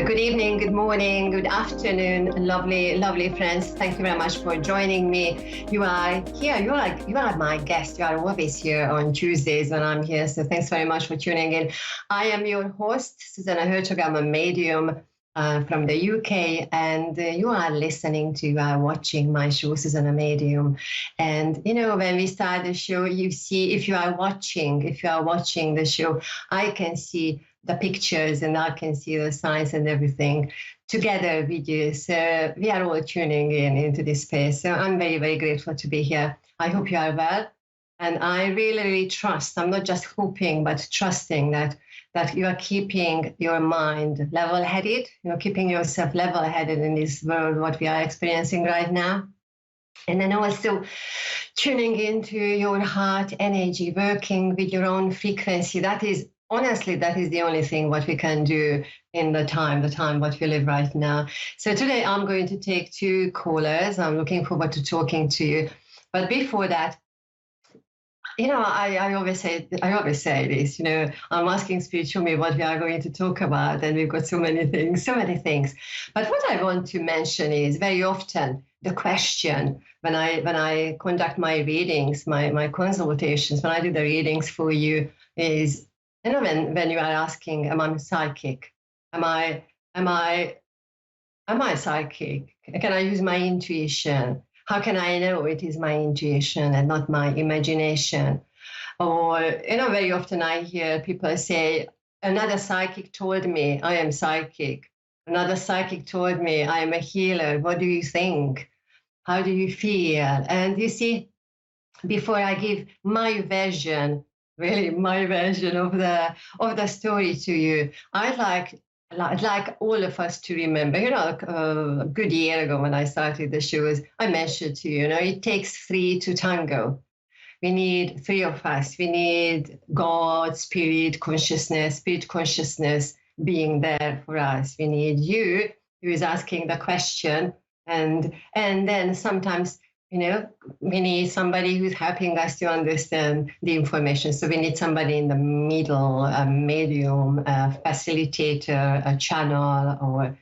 Good evening, good morning, good afternoon, lovely, lovely friends. Thank you very much for joining me. You are here, you are my guest. You are always here on Tuesdays when I'm here. So thanks very much for tuning in. I am your host, Zsuzsanna Hörcsög. I'm a medium from the UK, and you are listening to, watching my show, Zsuzsanna Medium. And when we start the show, you see, if you are watching the show, I can see the pictures and I can see the signs and everything together with you. So we are all tuning into this space. So I'm very, very grateful to be here. I hope you are well. And I really, really trust, I'm not just hoping, but trusting that you are keeping your mind level-headed, keeping yourself level-headed in this world, what we are experiencing right now. And then also tuning into your heart energy, working with your own frequency. Honestly, that is the only thing what we can do in the time what we live right now. So today I'm going to take two callers. I'm looking forward to talking to you. But before that, I always say this, I'm asking Spirit, show me what we are going to talk about. And we've got so many things. But what I want to mention is very often the question when I conduct my readings, my consultations, when I do the readings for you is, when you are asking, am I psychic? Am I psychic? Can I use my intuition? How can I know it is my intuition and not my imagination? Or, very often I hear people say, another psychic told me I am psychic. Another psychic told me I am a healer. What do you think? How do you feel? And you see, before I give my version, really my version of the story to you, I'd like all of us to remember, a good year ago when I started the shows, I mentioned to you, it takes three to tango. We need three of us. We need God, spirit consciousness being there for us. We need you who is asking the question. And then sometimes, we need somebody who's helping us to understand the information. So we need somebody in the middle, a medium, a facilitator, a channel, or,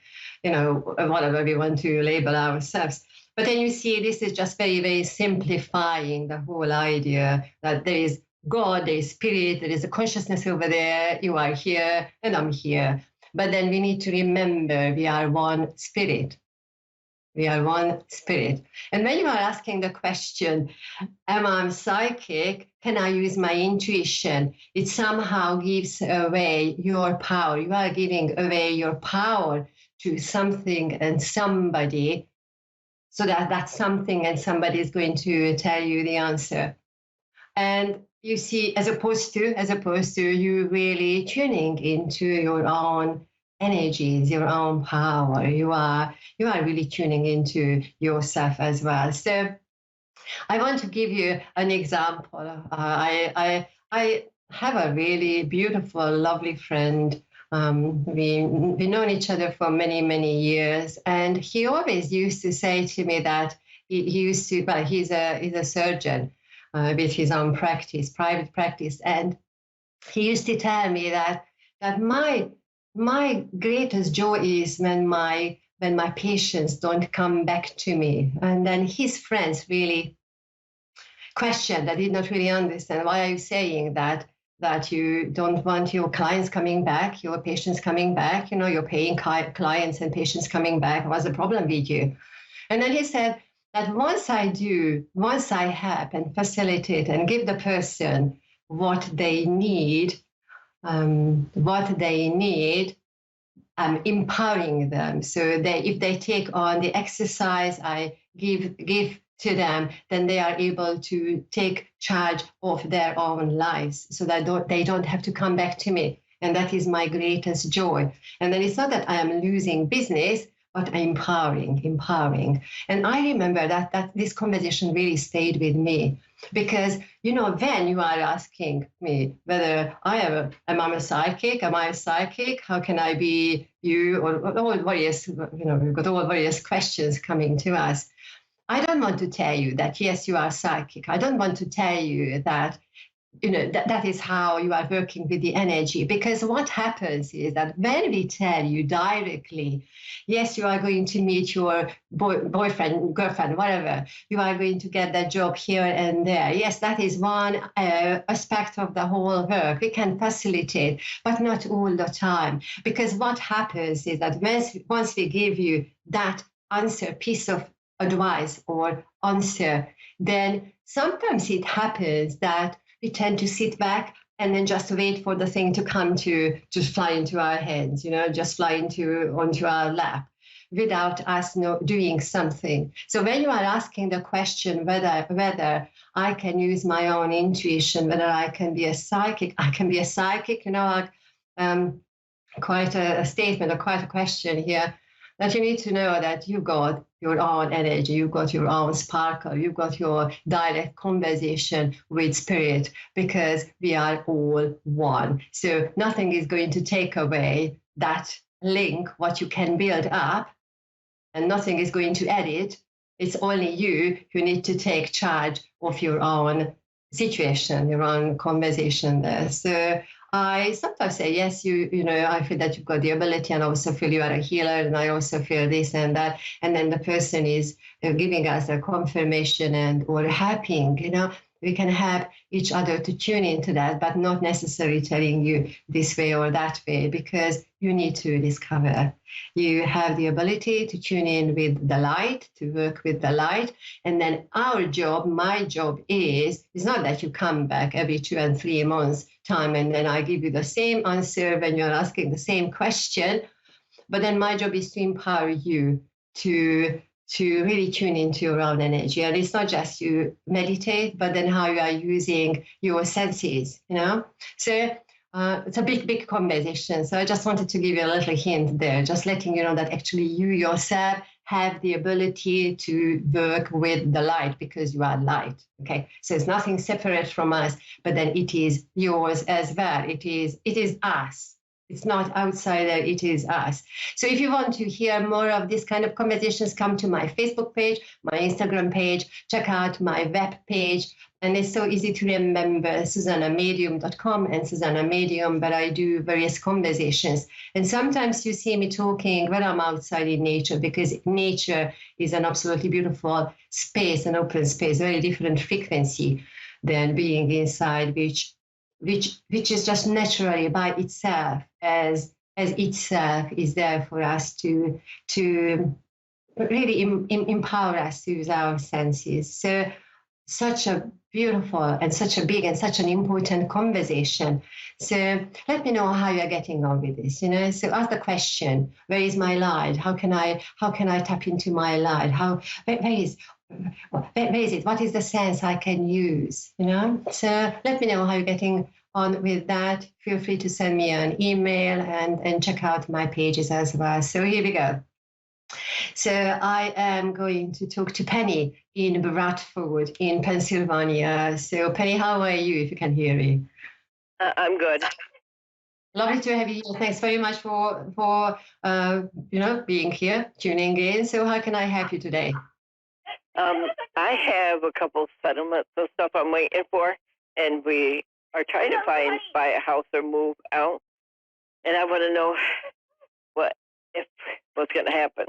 whatever we want to label ourselves. But then you see, this is just very, very simplifying the whole idea that there is God, there is spirit, there is a consciousness over there, you are here, and I'm here. But then we need to remember we are one spirit. We are one spirit. And when you are asking the question, am I psychic? Can I use my intuition? It somehow gives away your power. You are giving away your power to something and somebody, so that something and somebody is going to tell you the answer. And you see, as opposed to you really tuning into your own energies, your own power. You are really tuning into yourself as well. So I want to give you an example. I have a really beautiful, lovely friend. We've known each other for many, many years, and he always used to say to me that he's a surgeon with his own practice, private practice, and he used to tell me that my greatest joy is when my patients don't come back to me. And then his friends really questioned, I did not really understand, why are you saying that you don't want your clients coming back, your patients coming back, your paying clients and patients coming back, what's the problem with you? And then he said that once I help and facilitate and give the person what they need, I'm empowering them. So if they take on the exercise I give to them, then they are able to take charge of their own lives, so that they don't have to come back to me. And that is my greatest joy. And then it's not that I am losing business, but empowering. And I remember that this conversation really stayed with me, because, when you are asking me whether am I a psychic, how can I be you, or all various, we've got all various questions coming to us. I don't want to tell you that, yes, you are psychic. I don't want to tell you that that is how you are working with the energy. Because what happens is that when we tell you directly, yes, you are going to meet your boyfriend, girlfriend, whatever, you are going to get that job here and there. Yes, that is one aspect of the whole work. We can facilitate, but not all the time. Because what happens is that once we give you that answer, piece of advice or answer, then sometimes it happens that we tend to sit back and then just wait for the thing to come to just fly into our hands, just fly onto our lap without us doing something. So when you are asking the question whether I can use my own intuition, whether I can be a psychic, quite a statement or quite a question here, that you need to know that you've got your own energy, you've got your own sparkle, you've got your direct conversation with spirit, because we are all one. So nothing is going to take away that link, what you can build up, and nothing is going to add it. It's only you who need to take charge of your own situation, your own conversation there. So I sometimes say, yes, I feel that you've got the ability, and I also feel you are a healer, and I also feel this and that. And then the person is giving us a confirmation and or helping, we can help each other to tune into that, but not necessarily telling you this way or that way, because you need to discover. You have the ability to tune in with the light, to work with the light. And then my job is not that you come back every 2 and 3 months time and then I give you the same answer when you're asking the same question. But then my job is to empower you to really tune into your own energy. And it's not just you meditate, but then how you are using your senses, So it's a big conversation. So I just wanted to give you a little hint there, just letting you know that actually you yourself have the ability to work with the light, because you are light. Okay. So it's nothing separate from us, but then it is yours as well. It is us. It's not outsider, it is us. So if you want to hear more of this kind of conversations, come to my Facebook page, my Instagram page, check out my web page. And it's so easy to remember, ZsuzsannaMedium.com and Zsuzsanna Medium, but I do various conversations. And sometimes you see me talking when I'm outside in nature, because nature is an absolutely beautiful space, an open space, very different frequency than being inside, which is just naturally by itself, as itself is there for us to really empower us to use our senses. So such a beautiful and such a big and such an important conversation. So let me know how you're getting on with this, So ask the question, where is my light? How can I tap into my light? Where is it? What is the sense I can use? So let me know how you're getting on with that. Feel free to send me an email and check out my pages as well. So here we go. So I am going to talk to Penny in Bradford in Pennsylvania. So Penny, how are you, if you can hear me? I'm good. Lovely to have you here. Thanks very much for being here, tuning in. So how can I help you today? I have a couple settlements and stuff I'm waiting for, and we are trying to buy a house or move out. And I want to know what's going to happen.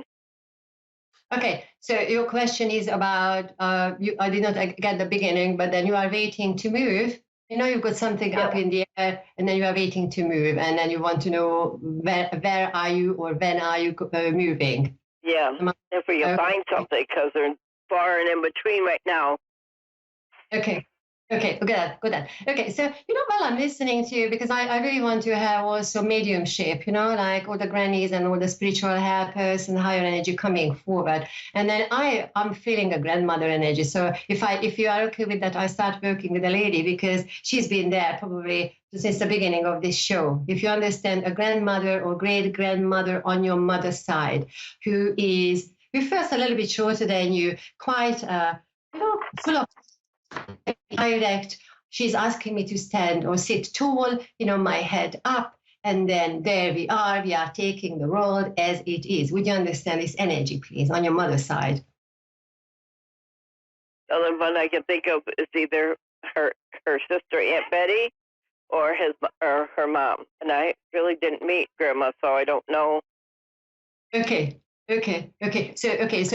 Okay, so your question is about I did not get the beginning, but then you are waiting to move. You've got something up in the air, and then you are waiting to move, and then you want to know where are you or when are you moving? Yeah, if we can find something, because they're far and in between right now. Okay, good. Okay, so while I'm listening to you, because I really want to have also mediumship, like all the grannies and all the spiritual helpers and higher energy coming forward. And then I'm feeling a grandmother energy. So if you are okay with that, I start working with a lady, because she's been there probably since the beginning of this show. If you understand a grandmother or great grandmother on your mother's side, who feels a little bit shorter than you, quite full of direct. She's asking me to stand or sit tall, my head up, and then there we are taking the world as it is. Would you understand this energy, please, on your mother's side? The only one I can think of is either her sister Aunt Betty or her mom. And I really didn't meet Grandma, so I don't know. Okay. So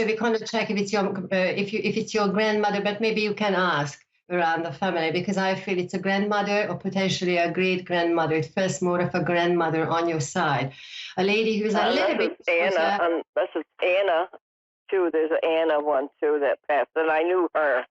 we can't check if it's your if it's your grandmother, but maybe you can ask around the family, because I feel it's a grandmother or potentially a great grandmother. It feels more of a grandmother on your side, a lady who's a little bit. Anna. This is Anna too. There's an Anna one too that passed, and I knew her.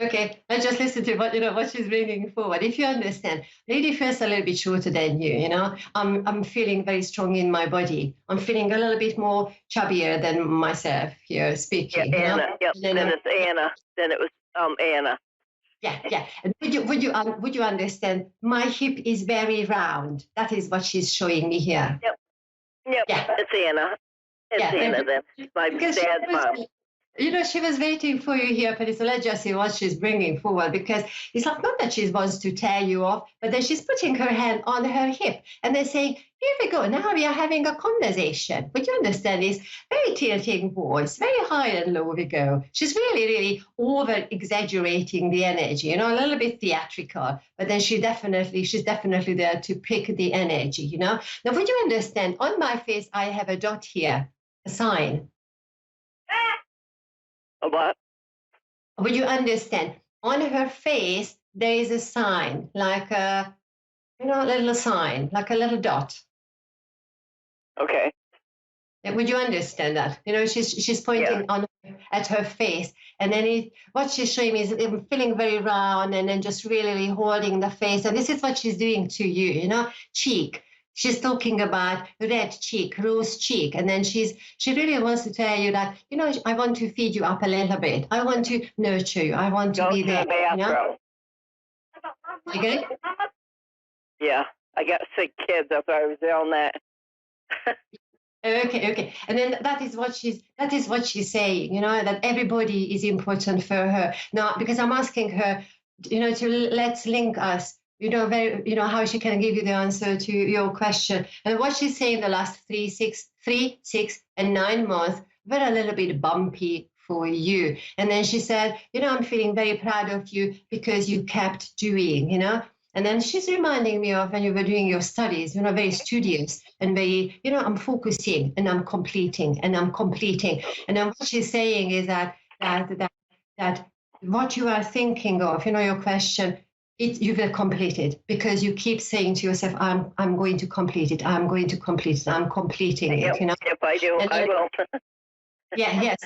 Okay, let's just listen to what she's bringing forward. If you understand, lady feels a little bit shorter than you. I'm feeling very strong in my body. I'm feeling a little bit more chubbier than myself here speaking. Yeah, Anna. Yep. Then it's Anna. Then it was Anna. Yeah. And would you understand? My hip is very round. That is what she's showing me here. Yep. Yeah. It's Anna. Anna. That's my dad's mom. She was waiting for you here, but so let's just see what she's bringing forward, because it's not that she wants to tear you off, but then she's putting her hand on her hip and they're saying, here we go, now we are having a conversation. What you understand is very tilting voice, very high and low we go. She's really over exaggerating the energy, a little bit theatrical, but then she's definitely there to pick the energy, Now, would you understand, on my face, I have a dot here, a sign. A what? Would you understand? On her face, there is a sign, like a little sign, like a little dot. Okay. Would you understand that? She's pointing at her face, and then what she's showing me is feeling very round, and then just really holding the face. And this is what she's doing to you, cheek. She's talking about red cheek, rose cheek, and then she really wants to tell you that, I want to feed you up a little bit. I want to nurture you. I want to be there. Okay? Yeah, I got sick kids. That's why I was yelling that. Okay. And then that is what she's saying, that everybody is important for her. Now, because I'm asking her, to let's link us. How she can give you the answer to your question. And what she's saying the last 3, 6, and 9 months were a little bit bumpy for you. And then she said, I'm feeling very proud of you because you kept doing, And then she's reminding me of when you were doing your studies, very studious and very, I'm focusing and I'm completing. And then what she's saying is that what you are thinking of, your question, you will complete it, because you keep saying to yourself, I'm going to complete it. I'm going to complete it. I'm completing it. If I do, I will. Yes.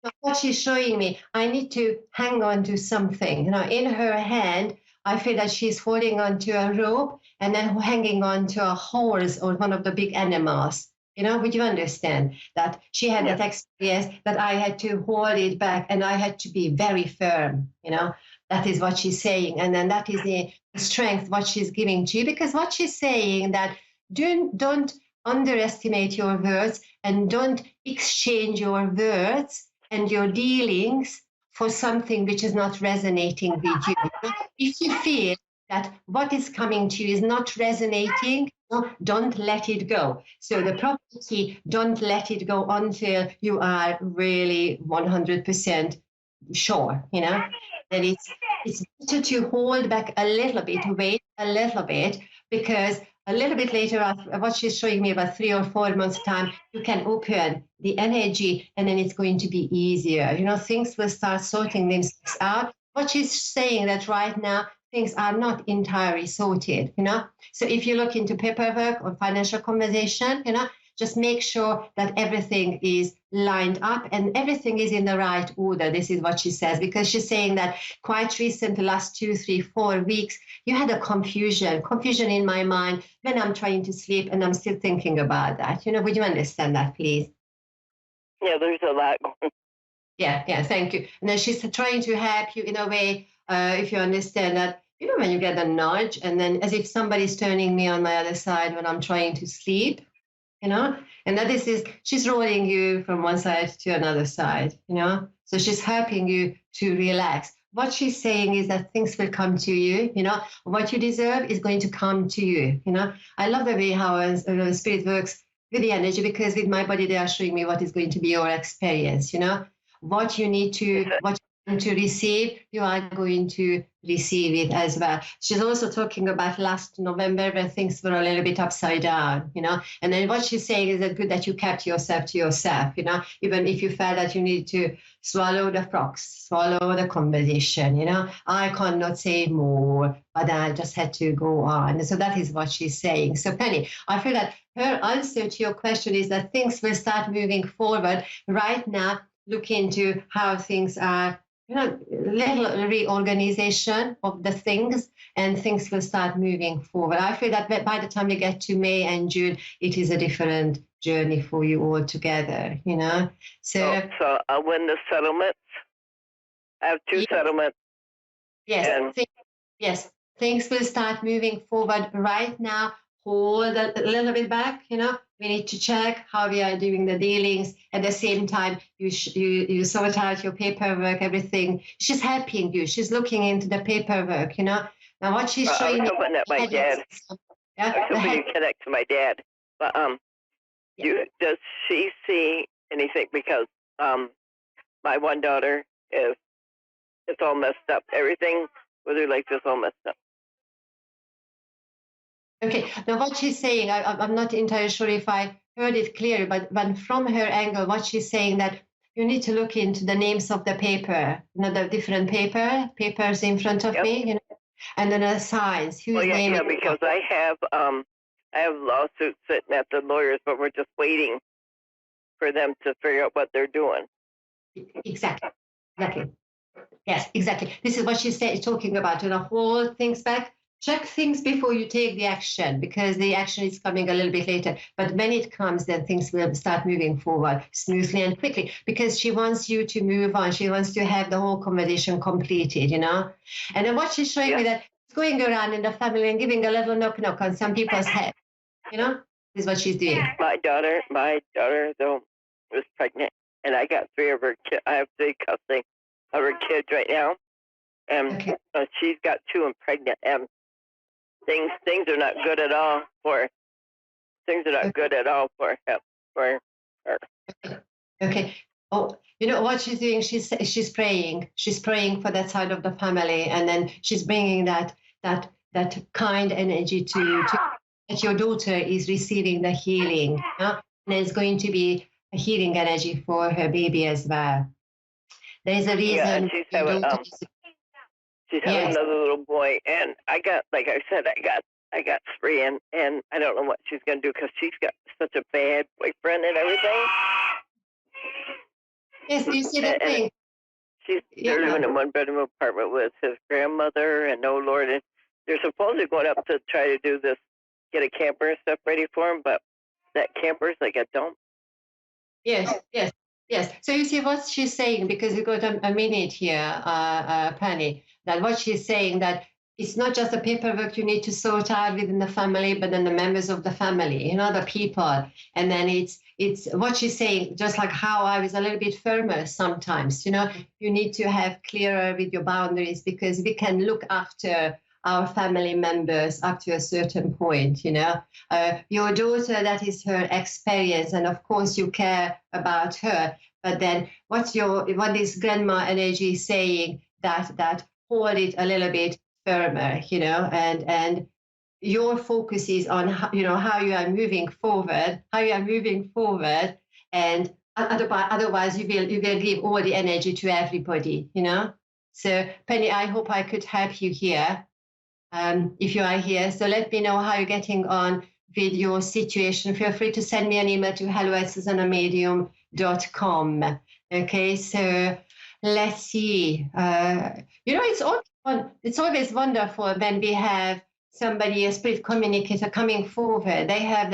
But what she's showing me, I need to hang on to something. In her hand, I feel that she's holding onto a rope and then hanging onto a horse or one of the big animals. Would you understand that she had that experience that I had to hold it back and I had to be very firm, That is what she's saying. And then that is the strength, what she's giving to you, because what she's saying that don't underestimate your words and don't exchange your words and your dealings for something which is not resonating with you. If you feel that what is coming to you is not resonating, don't let it go. So the property, don't let it go until you are really 100% sure, that it's better to hold back a little bit, wait a little bit, because a little bit later, what she's showing me about 3 or 4 months' time, you can open the energy and then it's going to be easier. Things will start sorting themselves out. What she's saying that right now, things are not entirely sorted, So if you look into paperwork or financial conversation, just make sure that everything is lined up and everything is in the right order. This is what she says, because she's saying that quite recent, the last 2, 3, 4 weeks, you had a confusion in my mind when I'm trying to sleep and I'm still thinking about that. Would you understand that, please? Yeah, there's a lot going. Yeah, thank you. And then she's trying to help you in a way, if you understand that, when you get a nudge and then as if somebody's turning me on my other side when I'm trying to sleep, and that is she's rolling you from one side to another side, so she's helping you to relax. What she's saying is that things will come to you, what you deserve is going to come to you, I love the way how the spirit works with the energy, because with my body, they are showing me what is going to be your experience, what you need to to receive, you are going to receive it as well. She's also talking about last November when things were a little bit upside down, And then what she's saying is that good that you kept yourself to yourself, even if you felt that you need to swallow the frogs, swallow the conversation, I cannot say more, but I just had to go on. So that is what she's saying. So Penny, I feel that her answer to your question is that things will start moving forward right now. Look into how things are, little reorganization of the things, and things will start moving forward. I feel that by the time you get to May and June, it is a different journey for you all together, So, I'll win the settlements. I have two settlements. Yes, yes, things will start moving forward right now. Hold a little bit back, we need to check how we are doing the dealings. At the same time, you sort out your paperwork, everything. She's helping you. She's looking into the paperwork, Now what she's showing me. I was hoping that my dad. I was hoping you connect to my dad. But does she see anything? Because my one daughter it's all messed up. Everything with her life is all messed up. Okay, now what she's saying, I'm not entirely sure if I heard it clearly, but from her angle, what she's saying that you need to look into the names of the paper, the different papers in front of me, and then the signs. Whose name? Yeah, because I have lawsuits sitting at the lawyers, but we're just waiting for them to figure out what they're doing. Exactly. Yes, exactly. This is what she's talking about. Hold things back. Check things before you take the action, because the action is coming a little bit later. But when it comes, then things will start moving forward smoothly and quickly, because she wants you to move on. She wants to have the whole conversation completed, And then what she's showing me that it's going around in the family and giving a little knock on some people's head, This is what she's doing. My daughter though was pregnant, and I got 3 of her kids. I have 3 custody of her kids right now, and she's got 2 and pregnant, and things are not good at all for her. Okay. Oh, what she's doing? She's praying. She's praying for that side of the family, and then she's bringing that kind energy to that your daughter is receiving the healing, and there's going to be a healing energy for her baby as well. There is a reason. Yeah, she's having another little boy, and I got 3, and I don't know what she's going to do, because she's got such a bad boyfriend and everything. Yes, you see the thing. They're living in a 1-bedroom apartment with his grandmother, and oh Lord, and they're supposedly going up to try to do this, get a camper and stuff ready for him, but that camper's like a dump. Yes. So you see what she's saying, because we got a minute here, Penny, that what she's saying, that it's not just the paperwork you need to sort out within the family, but then the members of the family, the people. And then it's what she's saying, just like how I was a little bit firmer sometimes, you need to have clearer with your boundaries, because we can look after our family members up to a certain point, your daughter, that is her experience, and of course you care about her, but then what is grandma energy saying, that hold it a little bit firmer, and your focus is on how you are moving forward, and otherwise you will give all the energy to everybody, So Penny, I hope I could help you here. If you are here. So let me know how you're getting on with your situation. Feel free to send me an email to hello@zsuzannamedium.com. Okay, so let's see. It's always wonderful when we have somebody, a spirit communicator, coming forward. They have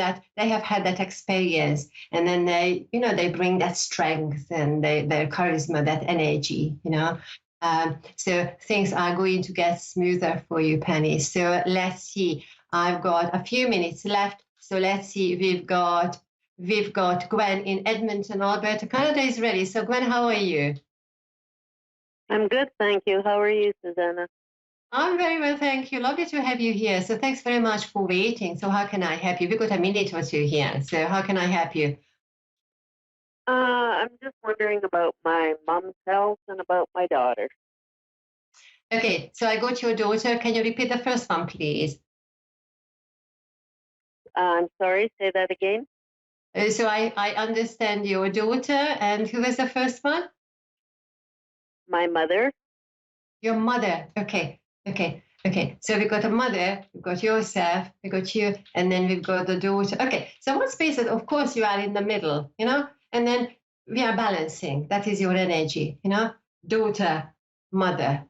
had that experience, and then they bring that strength and their charisma, that energy, So things are going to get smoother for you, Penny. So let's see. I've got a few minutes left. So let's see. We've got Gwen in Edmonton, Alberta. Canada is ready. So Gwen, how are you? I'm good, thank you. How are you, Zsuzsanna? I'm very well, thank you. Lovely to have you here. So thanks very much for waiting. So how can I help you? We've got a minute or two here. So how can I help you? I'm just wondering about my mom's health and about my daughter. Okay, so I got your daughter. Can you repeat the first one, please? I'm sorry, say that again. So I understand your daughter, and who was the first one? My mother. Your mother. Okay, okay, okay. So we got a mother, we got yourself, we got you, and then we've got the daughter. Okay, so what space is, of course, you are in the middle, and then we are balancing. That is your energy, daughter, mother.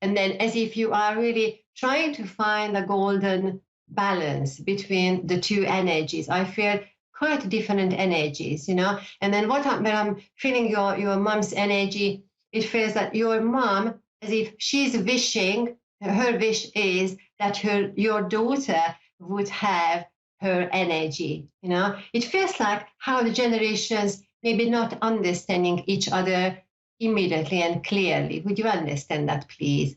And then as if you are really trying to find a golden balance between the two energies. I feel quite different energies, And then when I'm feeling your mom's energy, it feels that your mom, as if she's wishing, her wish is that your daughter would have her energy. It feels like how the generations maybe not understanding each other immediately and clearly. Would you understand that, please?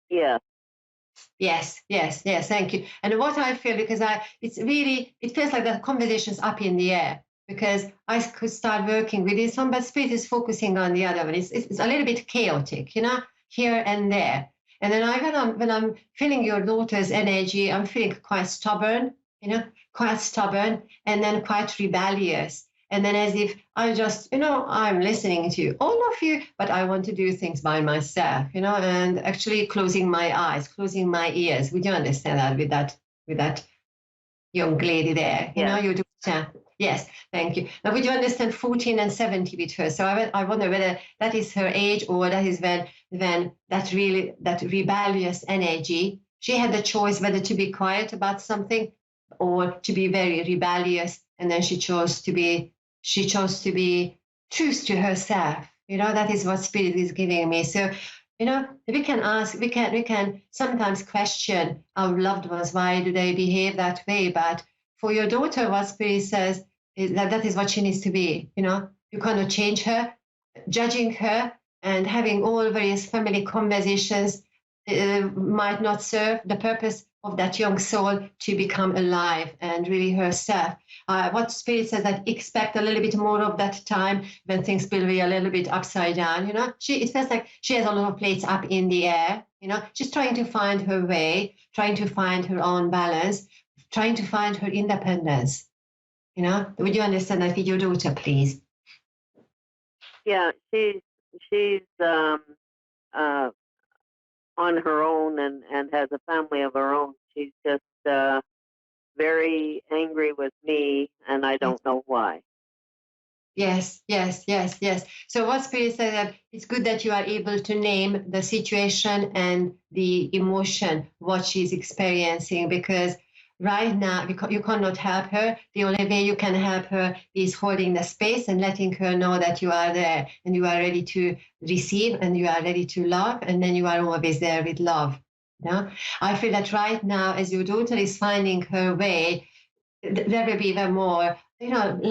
Yeah. Yes. Thank you. And what I feel, because it feels like the conversation's up in the air, because I could start working with this one, but spirit is focusing on the other one. It's a little bit chaotic, here and there. And then when I'm feeling your daughter's energy, I'm feeling quite stubborn, and then quite rebellious. And then as if I just, I'm listening to all of you, but I want to do things by myself, and actually closing my eyes, closing my ears. Would you understand that with that young lady there? Yeah. You do. Yes, thank you. Now, would you understand 14 and 70 with her? So I wonder whether that is her age, or that is when that rebellious energy, she had the choice whether to be quiet about something or to be very rebellious, and then she chose to be true to herself. That is what spirit is giving me. So, we can sometimes question our loved ones, why do they behave that way? But for your daughter, what spirit says is that is what she needs to be. You cannot change her. Judging her and having all various family conversations might not serve the purpose of that young soul to become alive and really herself. What spirit says that expect a little bit more of that time when things will be a little bit upside down. It feels like she has a lot of plates up in the air. She's trying to find her way, trying to find her own balance, trying to find her independence. Would you understand that with your daughter, please? Yeah, she's on her own and has a family of her own. She's just very angry with me, and I don't know why. Yes. So what spirit says that it's good that you are able to name the situation and the emotion, what she's experiencing, because right now you cannot help her. The only way you can help her is holding the space and letting her know that you are there and you are ready to receive and you are ready to love, and then you are always there with love. I feel that right now, as your daughter is finding her way, there will be even more,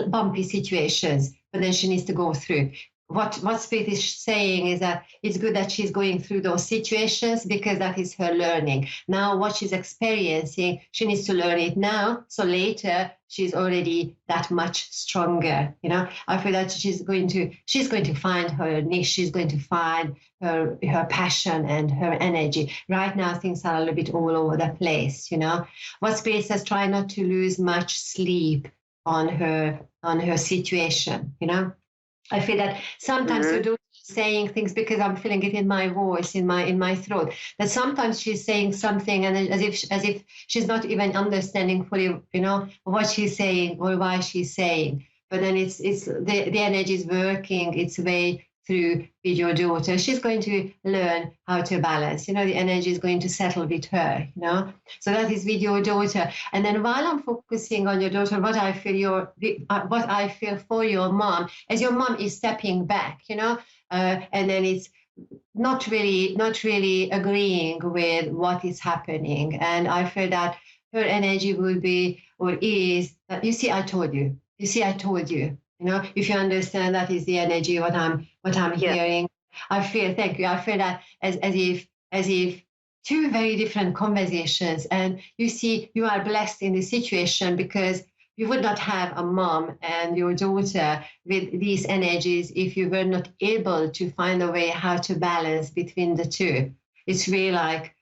bumpy situations, but then she needs to go through. What Spirit is saying is that it's good that she's going through those situations because that is her learning. Now, what she's experiencing, she needs to learn it now. So later, she's already that much stronger. I feel that she's going to find her niche. She's going to find her passion and her energy. Right now, things are a little bit all over the place. What Spirit says, try not to lose much sleep on her situation. I feel that sometimes you do saying things because I'm feeling it in my voice, in my throat. That sometimes she's saying something and as if she's not even understanding fully, what she's saying or why she's saying. But then it's the energy is working its way through with your daughter. She's going to learn how to balance. The energy is going to settle with her. So that is with your daughter. And then while I'm focusing on your daughter, what I feel for your mom, as your mom is stepping back, and then it's not really agreeing with what is happening. And I feel that her energy will be or is that I told you. If you understand, that is the energy what I'm hearing. Thank you. I feel that as if two very different conversations, and you are blessed in the situation because you would not have a mom and your daughter with these energies if you were not able to find a way how to balance between the two. It's really like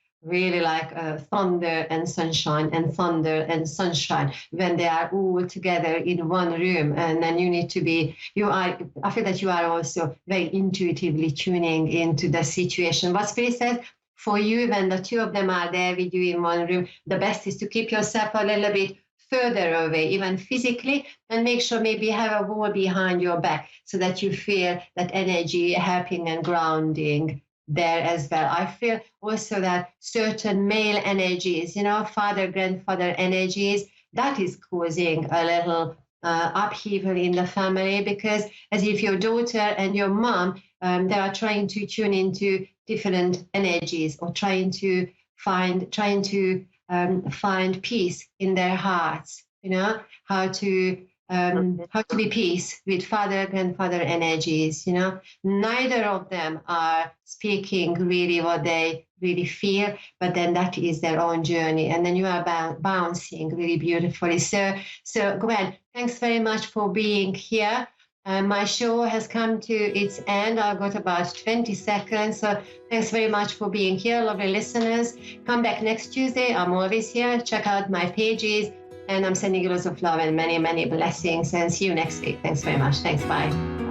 thunder and sunshine and thunder and sunshine when they are all together in one room. And then you need to be, I feel that you are also very intuitively tuning into the situation. What Spirit says for you, when the two of them are there with you in one room, the best is to keep yourself a little bit further away, even physically, and make sure maybe have a wall behind your back so that you feel that energy helping and grounding there as well. I feel also that certain male energies, father, grandfather energies, that is causing a little upheaval in the family, because as if your daughter and your mom, they are trying to tune into different energies or trying to find peace in their hearts, how to be peace with father, grandfather energies, Neither of them are speaking really what they really feel, but then that is their own journey. And then you are bouncing really beautifully. So Gwen, thanks very much for being here. My show has come to its end. I've got about 20 seconds. So thanks very much for being here, lovely listeners. Come back next Tuesday. I'm always here. Check out my pages. And I'm sending you lots of love and many, many blessings. And see you next week. Thanks very much. Thanks. Bye.